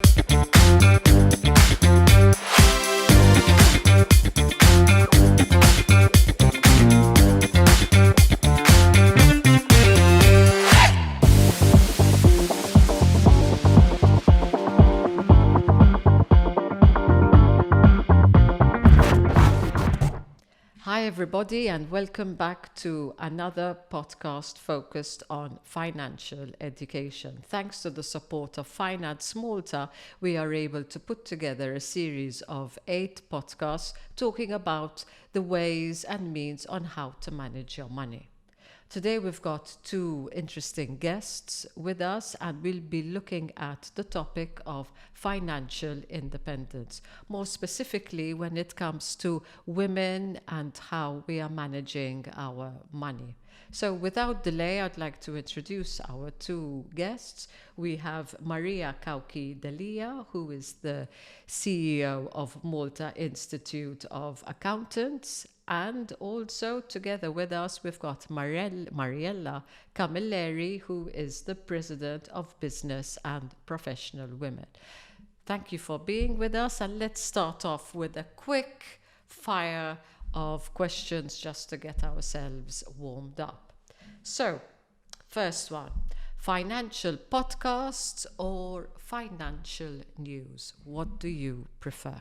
Hi everybody, and welcome back to another podcast focused on financial education. Thanks to the support of Finance Malta, we are able to put together a series of 8 podcasts talking about the ways and means on how to manage your money. Today we've got 2 interesting guests with us, and we'll be looking at the topic of financial independence, more specifically when it comes to women and how we are managing our money. So without delay, I'd like to introduce our 2 guests. We have Maria Kauki-Delia, who is the CEO of Malta Institute of Accountants. And also together with us, we've got Mariella Camilleri, who is the President of Business and Professional Women. Thank you for being with us, and let's start off with a quick fire of questions just to get ourselves warmed up. So, first one, financial podcasts or financial news? What do you prefer?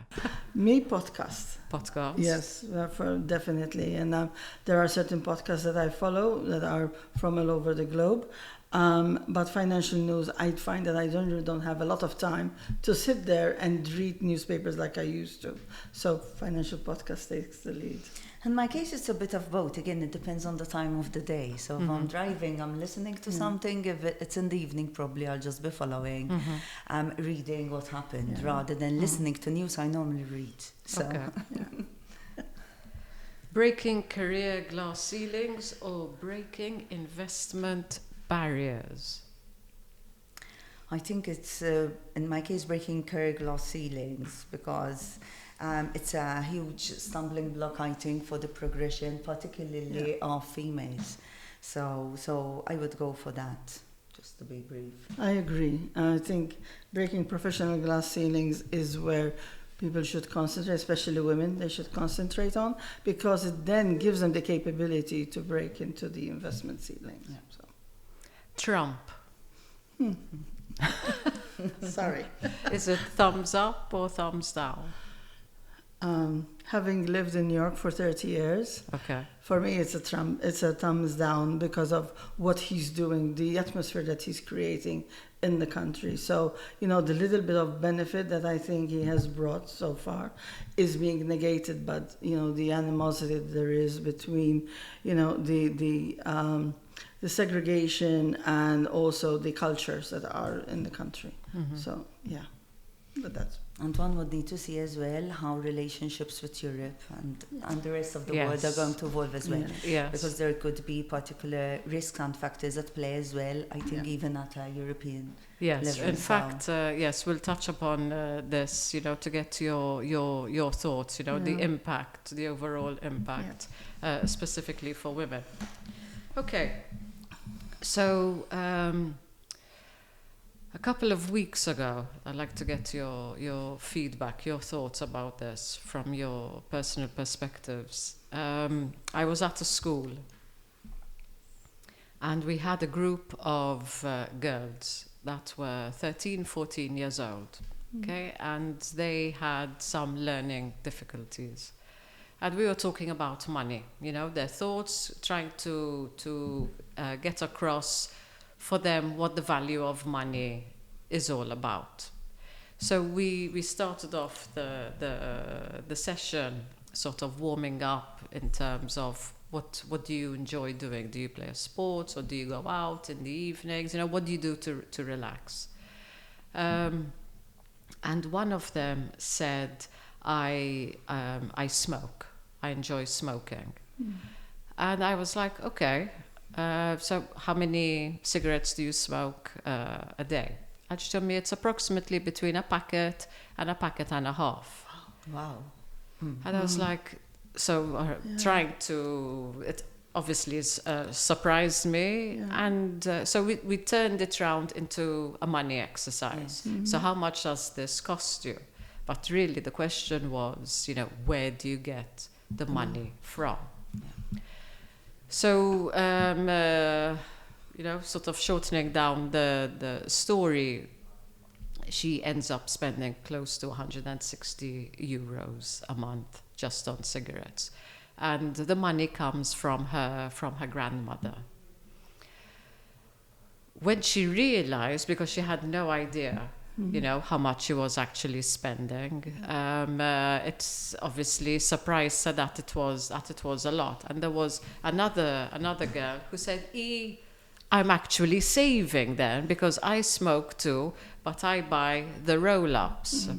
Me, podcast. Podcasts? Yes, definitely. And there are certain podcasts that I follow that are from all over the globe. But financial news, I find that I don't have a lot of time to sit there and read newspapers like I used to. So financial podcast takes the lead. In my case, it's a bit of both. Again, it depends on the time of the day. So if I'm driving, I'm listening to something. If it's in the evening, probably I'll just be following, reading what happened rather than listening to news. I normally read. So. Okay. Breaking career glass ceilings or breaking investment barriers? I think it's, in my case, breaking career glass ceilings because it's a huge stumbling block, I think, for the progression, particularly of females. So I would go for that, just to be brief. I agree. I think breaking professional glass ceilings is where people should concentrate, especially women, they should concentrate on, because it then gives them the capability to break into the investment ceilings. Yeah. So. Trump. Sorry. Is it thumbs up or thumbs down? Having lived in New York for 30 years, for me it's a thumbs down because of what he's doing, the atmosphere that he's creating in the country. So, the little bit of benefit that I think he has brought so far is being negated, but, the animosity that there is between, the segregation and also the cultures that are in the country. So, yeah, but that's... And one would need to see as well how relationships with Europe and the rest of the world are going to evolve as well. Yes. Because there could be particular risks and factors at play as well, I think, even at a European level. In fact, we'll touch upon this, to get to your thoughts, the impact, the overall impact, specifically for women. Okay. So... a couple of weeks ago, I'd like to get your feedback, your thoughts about this from your personal perspectives. I was at a school and we had a group of girls that were 13, 14 years old, okay, and they had some learning difficulties. And we were talking about money, their thoughts, trying to get across for them what the value of money is all about. So we started off the session sort of warming up in terms of what do you enjoy doing? Do you play a sport or do you go out in the evenings? What do you do to relax? And one of them said, I smoke. I enjoy smoking. And I was like, okay. So how many cigarettes do you smoke a day? And she told me it's approximately between a packet and a half. Wow. And I was like, trying to, obviously surprised me. And so we turned it around into a money exercise. So how much does this cost you? But really the question was, where do you get the money from? So, sort of shortening down the story, she ends up spending close to 160 euros a month just on cigarettes. And the money comes from her grandmother. When she realized, because she had no idea, how much she was actually spending, it's obviously surprised her that it was a lot. And there was another girl who said, I'm actually saving then because I smoke too, but I buy the roll-ups.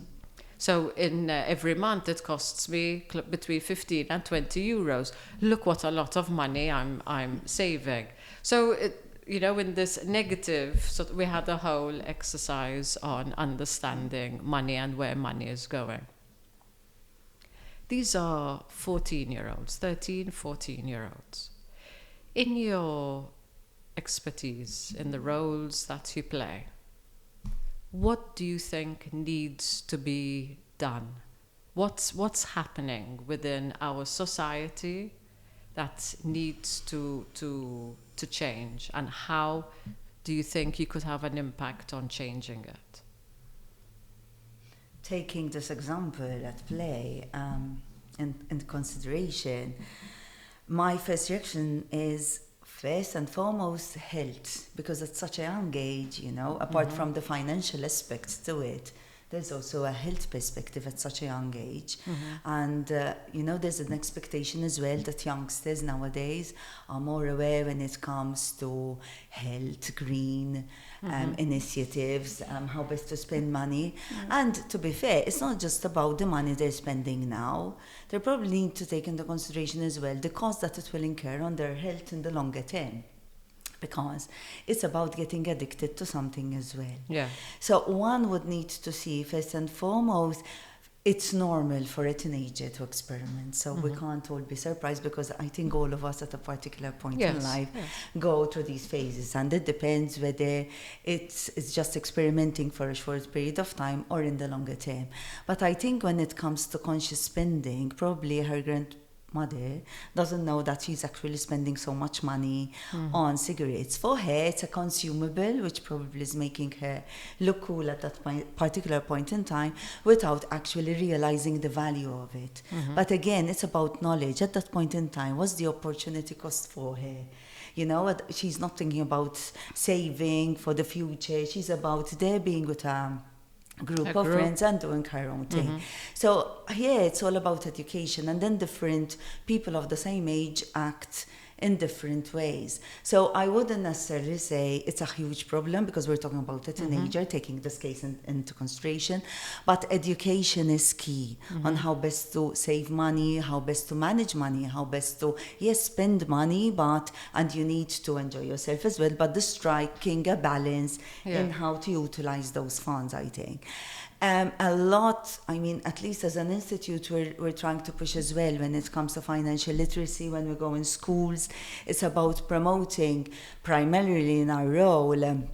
So in every month it costs me between 15 and 20 euros. Look what a lot of money I'm saving. So in this negative, so we had a whole exercise on understanding money and where money is going. These are 14-year-olds, 13, 14-year-olds. In your expertise, in the roles that you play, what do you think needs to be done? What's happening within our society that needs to change, and how do you think you could have an impact on changing it? Taking this example at play in consideration, my first reaction is first and foremost health, because at such a young age, apart from the financial aspects to it, there's also a health perspective at such a young age. And, there's an expectation as well that youngsters nowadays are more aware when it comes to health, green initiatives, how best to spend money. And to be fair, it's not just about the money they're spending now. They probably need to take into consideration as well the cost that it will incur on their health in the longer term, because it's about getting addicted to something as well. Yeah. So one would need to see, first and foremost, it's normal for a teenager to experiment. So we can't all be surprised, because I think all of us at a particular point in life go through these phases. And it depends whether it's just experimenting for a short period of time or in the longer term. But I think when it comes to conscious spending, probably her grandmother doesn't know that she's actually spending so much money on cigarettes. For her, it's a consumable, which probably is making her look cool at that particular point in time without actually realizing the value of it. But again, it's about knowledge. At that point in time, what's the opportunity cost for her? She's not thinking about saving for the future. She's about there being with a group of friends and doing her own thing. So here it's all about education, and then different people of the same age act in different ways. So I wouldn't necessarily say it's a huge problem, because we're talking about a teenager, taking this case into consideration. But education is key on how best to save money, how best to manage money, how best to, spend money, and you need to enjoy yourself as well, but striking a balance in how to utilize those funds, I think. A lot, at least as an institute, we're trying to push as well when it comes to financial literacy. When we go in schools, it's about promoting, primarily in our role,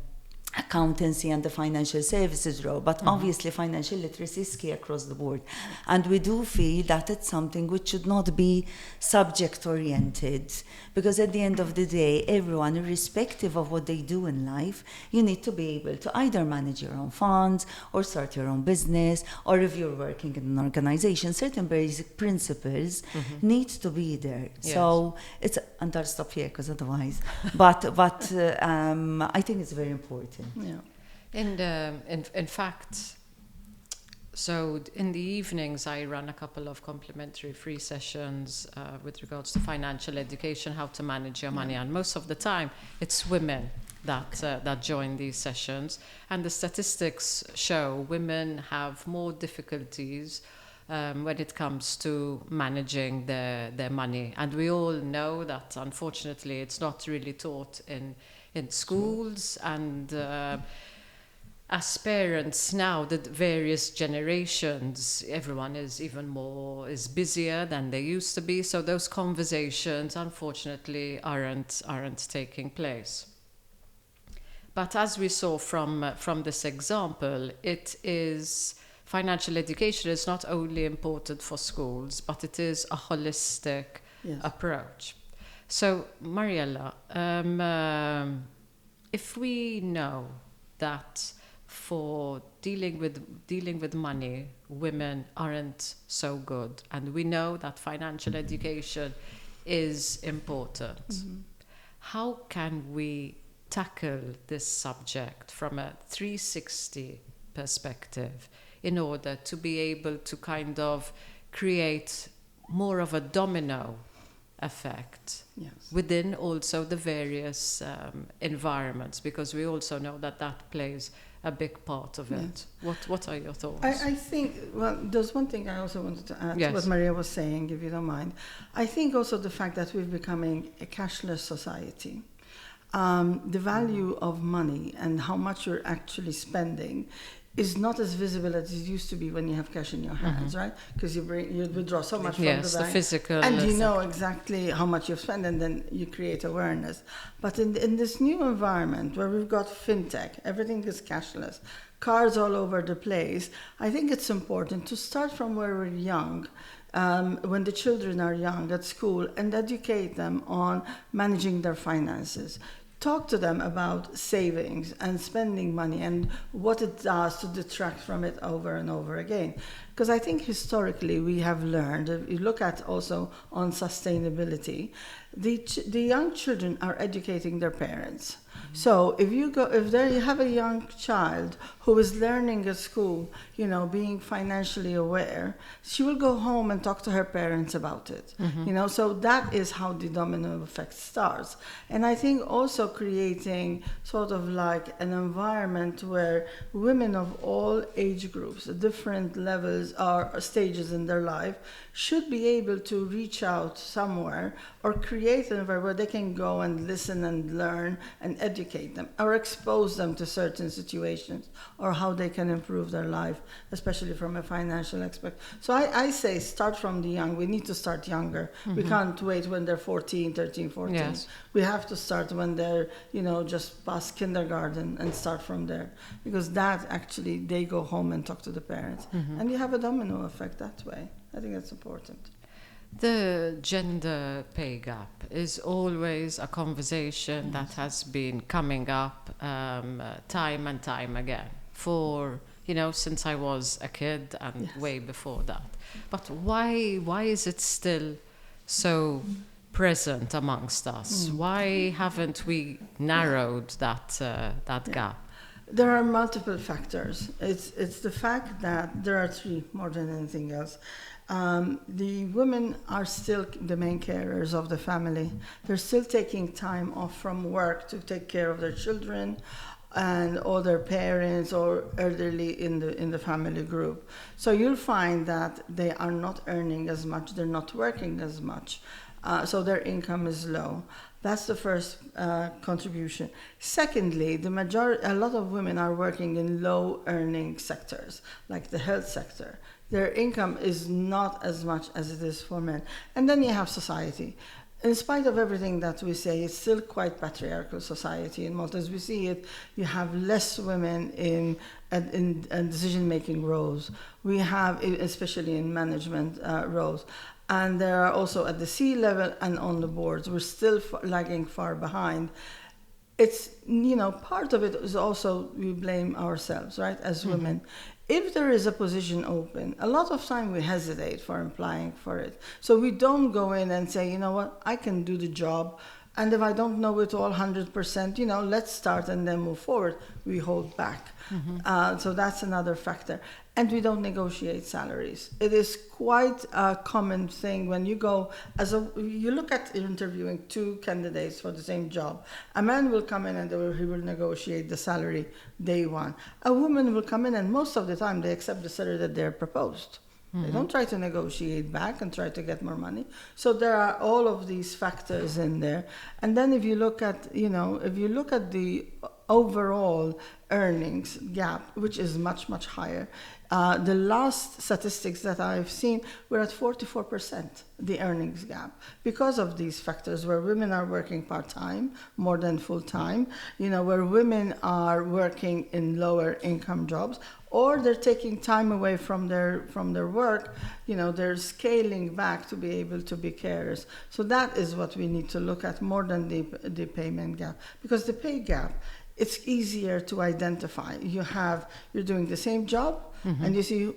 accountancy and the financial services role, but obviously financial literacy is key across the board. And we do feel that it's something which should not be subject oriented, because at the end of the day, everyone, irrespective of what they do in life, you need to be able to either manage your own funds or start your own business, or if you're working in an organization, certain basic principles need to be there. Yes. So it's, and I'll stop here because otherwise, but I think it's very important. Yeah. In fact, so in the evenings I run a couple of complimentary free sessions with regards to financial education, how to manage your money, and most of the time it's women that join these sessions, and the statistics show women have more difficulties when it comes to managing their money, and we all know that unfortunately it's not really taught in schools, and as parents now, the various generations, everyone is is busier than they used to be. So those conversations, unfortunately, aren't taking place. But as we saw from this example, financial education is not only important for schools, but it is a holistic approach. So, Mariella, if we know that for dealing with money, women aren't so good, and we know that financial education is important, how can we tackle this subject from a 360 perspective in order to be able to kind of create more of a domino effect within also the various environments, because we also know that plays a big part of it. What are your thoughts? I think, well, there's one thing I also wanted to add to what Maria was saying, if you don't mind. I think also the fact that we're becoming a cashless society. The value of money and how much you're actually spending is not as visible as it used to be when you have cash in your hands, right? Because you withdraw so much from the bank. The physical. And you know exactly how much you've spent, and then you create awareness. But in this new environment where we've got fintech, everything is cashless, cards all over the place, I think it's important to start from where we're young, when the children are young at school, and educate them on managing their finances. Talk to them about savings and spending money and what it does to detract from it over and over again. Because I think historically we have learned, if you look at also on sustainability, the young children are educating their parents. So if you have a young child who is learning at school, being financially aware, she will go home and talk to her parents about it. So that is how the domino effect starts. And I think also creating sort of like an environment where women of all age groups, different levels or stages in their life, should be able to reach out somewhere or create an environment where they can go and listen and learn and educate them or expose them to certain situations or how they can improve their life, especially from a financial aspect. So I say start from the young. We need to start younger. We can't wait when they're 14, 13, 14. Yes. We have to start when they're, just past kindergarten and start from there. Because that actually, they go home and talk to the parents. And you have a domino effect that way. I think that's important. The gender pay gap is always a conversation that has been coming up time and time again for, since I was a kid and way before that. But why is it still so present amongst us? Why haven't we narrowed that gap? There are multiple factors. It's the fact that there are three more than anything else. The women are still the main carers of the family. They're still taking time off from work to take care of their children and other parents or elderly in the family group. So you'll find that they are not earning as much, they're not working as much, so their income is low. That's the first contribution. Secondly, a lot of women are working in low-earning sectors, like the health sector. Their income is not as much as it is for men. And then you have society. In spite of everything that we say, it's still quite patriarchal society in Malta. As we see it, you have less women in decision-making roles. We have, especially in management roles. And there are also at the C level and on the boards. We're still lagging far behind. It's, part of it is also we blame ourselves, right, as women. If there is a position open, a lot of time we hesitate for applying for it. So we don't go in and say, you know what, I can do the job. And if I don't know it all 100%, let's start and then move forward. We hold back. So that's another factor. And we don't negotiate salaries. It is quite a common thing when you go, you look at interviewing two candidates for the same job. A man will come in and he will negotiate the salary they want. A woman will come in and most of the time they accept the salary that they're proposed. They don't try to negotiate back and try to get more money. So there are all of these factors in there. And then if you look at, the overall earnings gap, which is much, much higher, the last statistics that I've seen, we're at 44%, the earnings gap, because of these factors where women are working part-time more than full-time, where women are working in lower income jobs, or they're taking time away from their work, they're scaling back to be able to be carers. So that is what we need to look at more than the payment gap, because the pay gap, it's easier to identify. You're doing the same job, and you see,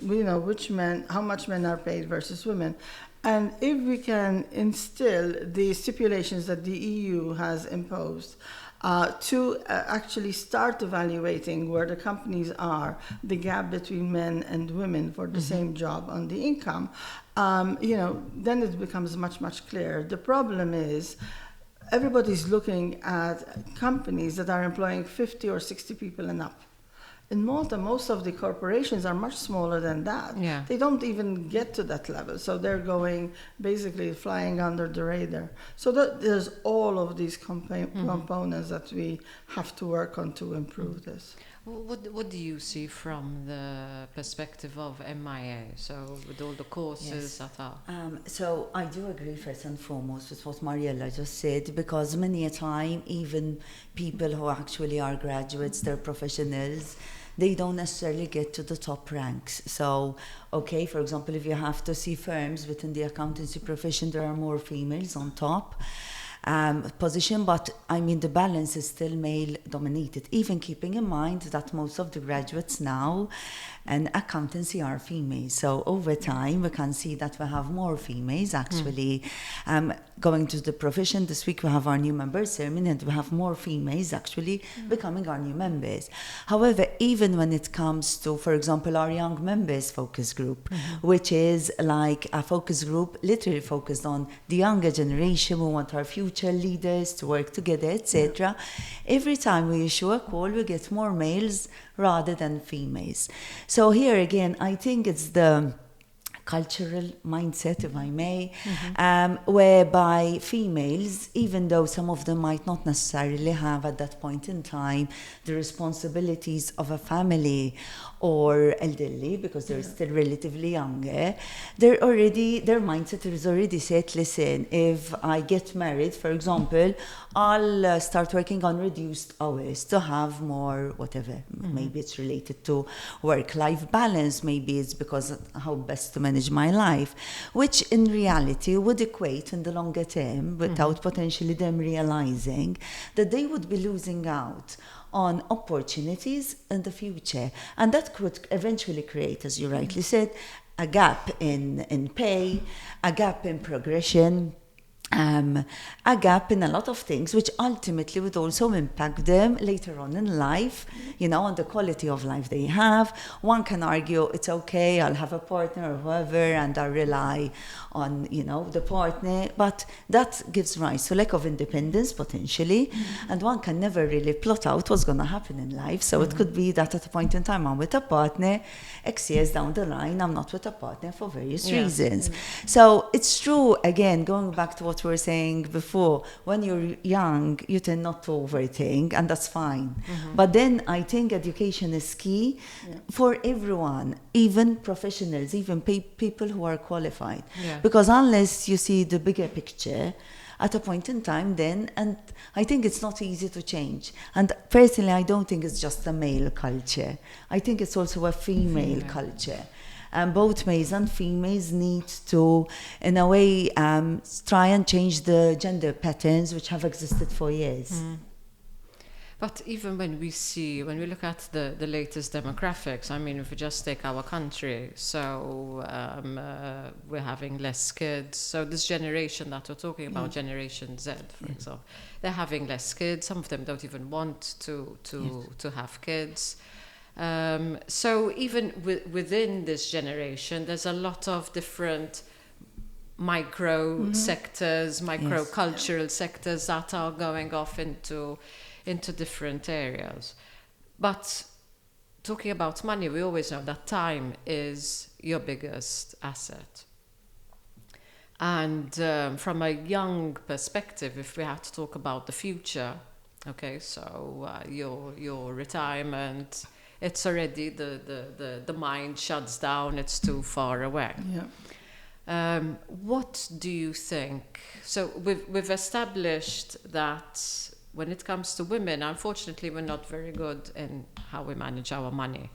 how much men are paid versus women. And if we can instill the stipulations that the EU has imposed to actually start evaluating where the companies are, the gap between men and women for the same job on the income, then it becomes much, much clearer. The problem is, everybody's looking at companies that are employing 50 or 60 people and up. In Malta, most of the corporations are much smaller than that. Yeah. They don't even get to that level. So they're basically flying under the radar. So there's all of these components that we have to work on to improve this. What do you see from the perspective of MIA? So with all the courses that are... So I do agree first and foremost with what Mariella just said, because many a time, even people who actually are graduates, they're professionals, they don't necessarily get to the top ranks. So, okay, for example, if you have to see firms within the accountancy profession, there are more females on top position, but I mean the balance is still male dominated, even keeping in mind that most of the graduates now in accountancy are females. So over time we can see that we have more females actually going to the profession. This week we have our new members ceremony and we have more females actually becoming our new members. However, even when it comes to, for example, our young members focus group, which is like a focus group literally focused on the younger generation, we want our future leaders to work together, etc. Every time we issue a call, we get more males rather than females. So here again, I think it's the cultural mindset, if I may, whereby females, even though some of them might not necessarily have at that point in time the responsibilities of a family or elderly, because they're still relatively younger, their mindset is already set, listen, if I get married, for example, I'll start working on reduced hours to have more whatever. Maybe it's related to work-life balance, maybe it's because how best to manage my life, which in reality would equate in the longer term, without potentially them realizing that they would be losing out on opportunities in the future. And that could eventually create, as you rightly said, a gap in pay, a gap in progression, a gap in a lot of things, which ultimately would also impact them later on in life, on the quality of life they have. One can argue it's okay, I'll have a partner or whoever, and I rely on, the partner, but that gives rise to lack of independence potentially, and one can never really plot out what's going to happen in life. So it could be that at a point in time I'm with a partner, X years down the line I'm not with a partner for various reasons. So it's true, again, going back to what we were saying before, when you're young you tend not to overthink, and that's fine. But then I think education is key for everyone, even professionals, even people who are qualified, because unless you see the bigger picture at a point in time, then, and I think it's not easy to change. And personally, I don't think it's just a male culture. I think it's also a female culture. And both males and females need to, in a way, try and change the gender patterns which have existed for years. But even when we look at the latest demographics, I mean, if we just take our country, so we're having less kids. So this generation that we're talking about, Generation Z, for example, they're having less kids. Some of them don't even want to have kids. So even within this generation, there's a lot of different micro sectors, micro cultural sectors that are going off into different areas. But talking about money, we always know that time is your biggest asset. And from a young perspective, if we have to talk about the future, okay, so your retirement, it's already the mind shuts down, it's too far away. Yeah. What do you think? So we've established that when it comes to women, unfortunately, we're not very good in how we manage our money.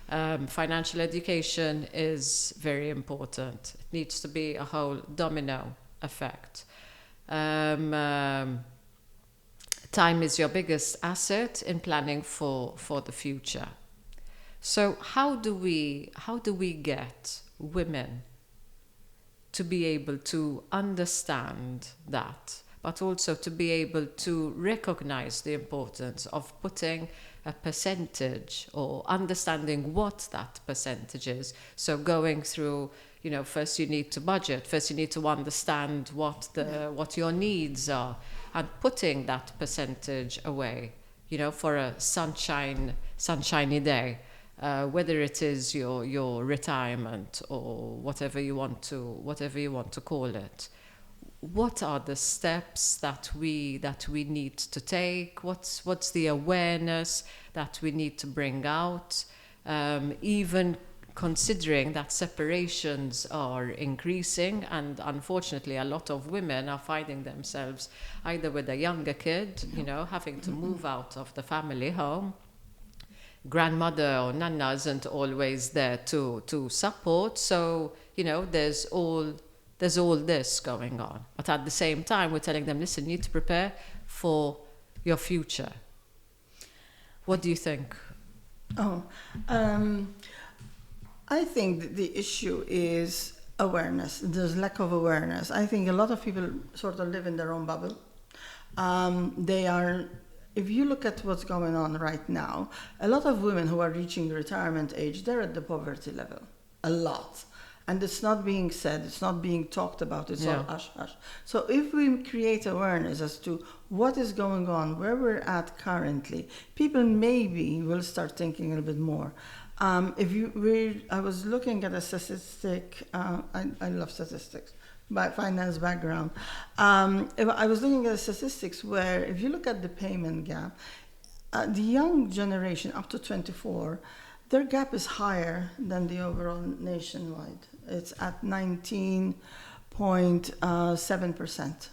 Financial education is very important. It needs to be a whole domino effect. Time is your biggest asset in planning for the future. So how do we get women to be able to understand that, but also to be able to recognize the importance of putting a percentage or understanding what that percentage is? So going through, first you need to budget, first you need to understand what your needs are, and putting that percentage away, for a sunshiny day. Whether it is your retirement or whatever you want to call it. What are the steps that we need to take? What's the awareness that we need to bring out? Even considering that separations are increasing, and unfortunately a lot of women are finding themselves either with a younger kid, having to move out of the family home. Grandmother or nana isn't always there to support, so there's all this going on. But at the same time, we're telling them, listen, you need to prepare for your future. What do you think? I think the issue is awareness. There's lack of awareness. I think a lot of people sort of live in their own bubble. If you look at what's going on right now, a lot of women who are reaching retirement age, they're at the poverty level. A lot. And it's not being said, it's not being talked about, it's all hush hush. So if we create awareness as to what is going on, where we're at currently, people maybe will start thinking a little bit more. I was looking at a statistic, I love statistics, by finance background. I was looking at statistics where if you look at the payment gap, the young generation up to 24, their gap is higher than the overall nationwide. It's at 19.7%.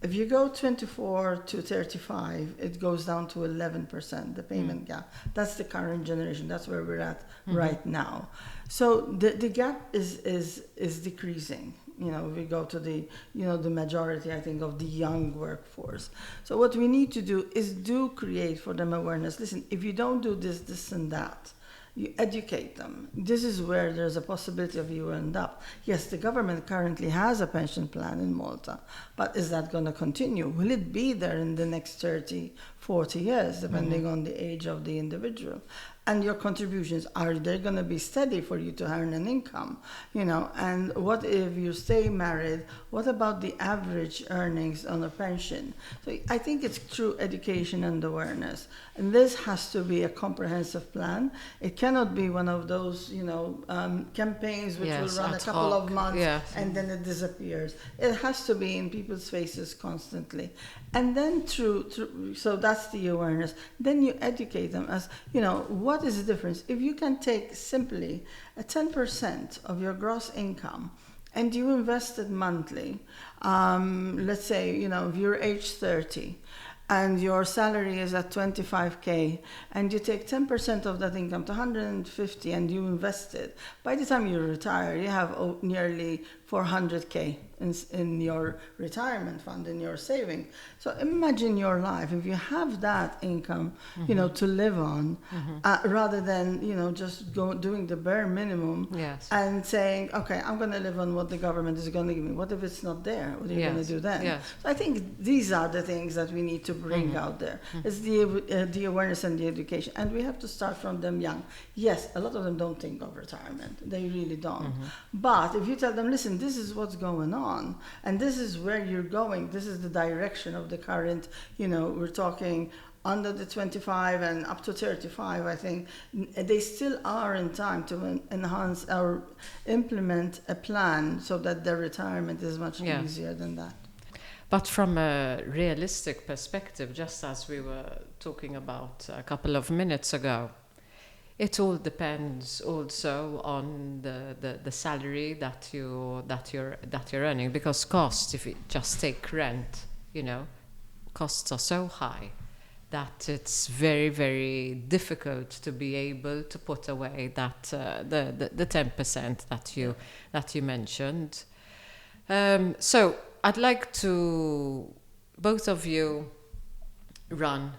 If you go 24 to 35, it goes down to 11%, the payment gap. That's the current generation. That's where we're at right now. So the gap is decreasing. We go to the majority, I think, of the young workforce. So what we need to do is create for them awareness. Listen, if you don't do this and that, you educate them. This is where there's a possibility of you end up. Yes, the government currently has a pension plan in Malta, but is that going to continue? Will it be there in the next 30, 40 years, depending on the age of the individual? And your contributions, are they going to be steady for you to earn an income? And what if you stay married? What about the average earnings on a pension? So I think it's through education and awareness. And this has to be a comprehensive plan. It cannot be one of those, campaigns which will run a couple of months and then it disappears. It has to be in people's faces constantly. And then so that's the awareness. Then you educate them as, what is the difference? If you can take simply a 10% of your gross income and you invest it monthly, let's say, if you're age 30 and your salary is at 25K and you take 10% of that income to 150 and you invest it, by the time you retire, you have nearly 400K in your retirement fund, in your saving. So imagine your life if you have that income, to live on, rather than, just doing the bare minimum and saying, okay, I'm going to live on what the government is going to give me. What if it's not there? What are you going to do then? Yes. So I think these are the things that we need to bring out there. It's the awareness and the education. And we have to start from them young. Yes, a lot of them don't think of retirement. They really don't. But if you tell them, listen, this is what's going on, and this is where you're going, this is the direction of the current, we're talking under the 25 and up to 35, I think they still are in time to enhance or implement a plan so that their retirement is much easier than that. But from a realistic perspective, just as we were talking about a couple of minutes ago, it all depends also on the salary that you're earning, because costs, if you just take rent, costs are so high that it's very, very difficult to be able to put away that the 10% that you mentioned. So I'd like to both of you run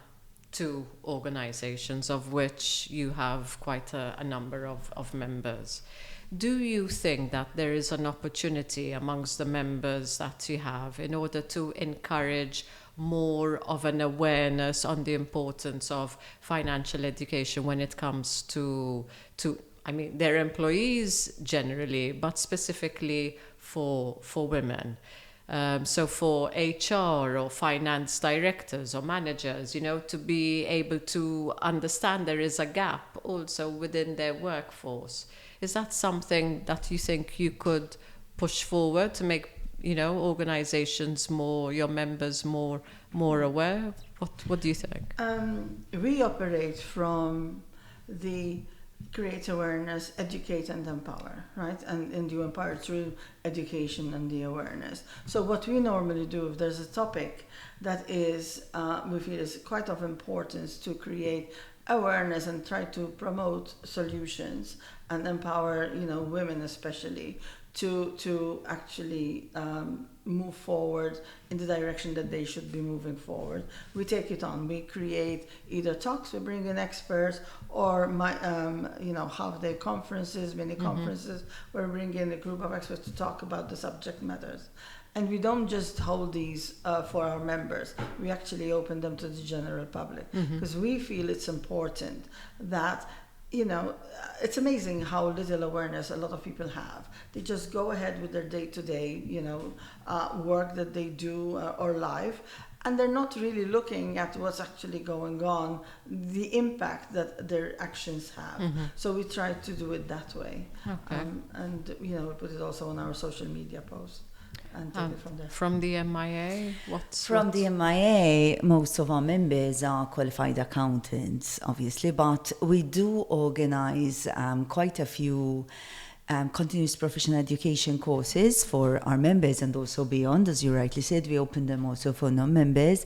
2 organizations, of which you have quite a number of members. Do you think that there is an opportunity amongst the members that you have in order to encourage more of an awareness on the importance of financial education when it comes to their employees generally, but specifically for women? So for HR or finance directors or managers, to be able to understand there is a gap also within their workforce. Is that something that you think you could push forward to make, organizations your members more aware? What do you think? We operate from the create awareness, educate and empower, right? And you empower through education and the awareness. So what we normally do, if there's a topic that is, we feel is quite of importance to create awareness and try to promote solutions and empower, women especially, to actually move forward in the direction that they should be moving forward. We take it on. We create either talks, we bring in experts, or half-day conferences, mini conferences, where we bring in a group of experts to talk about the subject matters. And we don't just hold these for our members. We actually open them to the general public, because we feel it's important that it's amazing how little awareness a lot of people have. They just go ahead with their day-to-day, work that they do or life, and they're not really looking at what's actually going on, the impact that their actions have. So we try to do it that way. Okay. And we put it also on our social media posts. And take it from there. From the MIA, the MIA, most of our members are qualified accountants, obviously, but we do organize quite a few continuous professional education courses for our members and also beyond. As you rightly said, we open them also for non-members.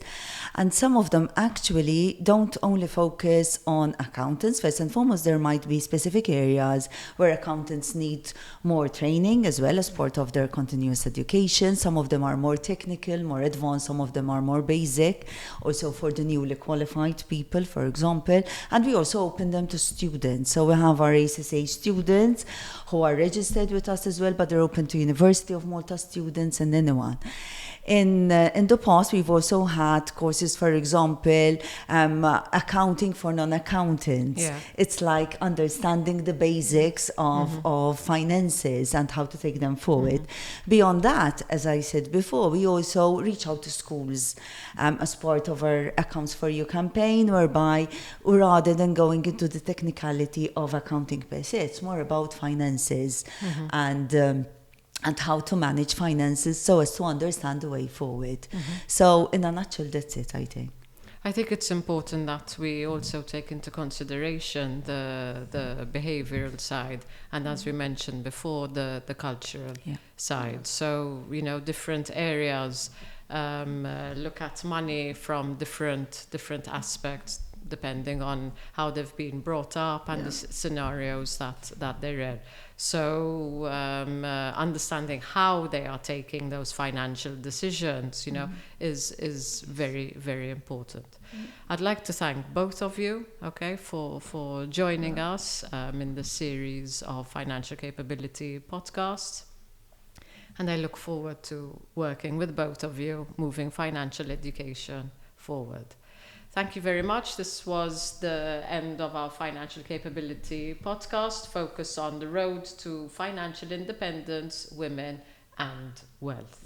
And some of them actually don't only focus on accountants. First and foremost, there might be specific areas where accountants need more training as well as part of their continuous education. Some of them are more technical, more advanced. Some of them are more basic. Also for the newly qualified people, for example. And we also open them to students. So we have our ACSA students who are registered with us as well, but they're open to University of Malta students and anyone. In the past, we've also had courses, for example, accounting for non-accountants. Yeah. It's like understanding the basics of finances and how to take them forward. Beyond that, as I said before, we also reach out to schools as part of our Accounts for You campaign, whereby rather than going into the technicality of accounting per se, it's more about finances and how to manage finances so as to understand the way forward. So in a nutshell, that's it, I think. I think it's important that we also take into consideration the behavioral side and, as we mentioned before, the cultural side. So, different areas look at money from different aspects, depending on how they've been brought up and the scenarios that they're in. So understanding how they are taking those financial decisions, is very, very important. I'd like to thank both of you, for joining us in the series of Financial Capability podcasts. And I look forward to working with both of you, moving financial education forward. Thank you very much. This was the end of our Financial Capability podcast, focused on the road to financial independence, women and wealth.